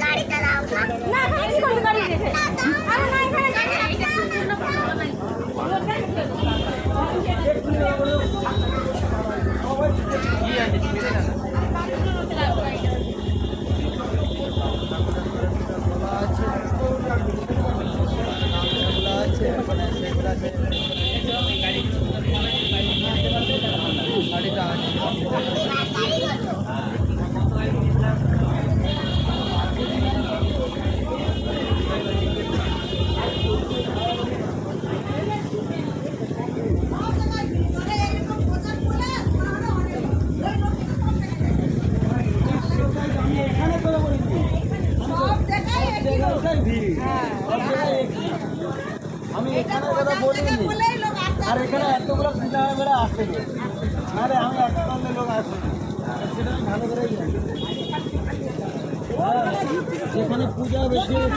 গাড়ি চালাও না, কি করবে গাড়ি রেখে? আরে না, এখানে এইটা পূর্ণ পাওয়া নাই। কি আছে ছেড়ে দাও। আমি এখানে কথা বলিনি, আর এখানে এতগুলো পূজা করে আসে, আরে আমি একটা লোক আসে, সেটা আমি ভালো করেই জানি। যেখানে পূজা বেশি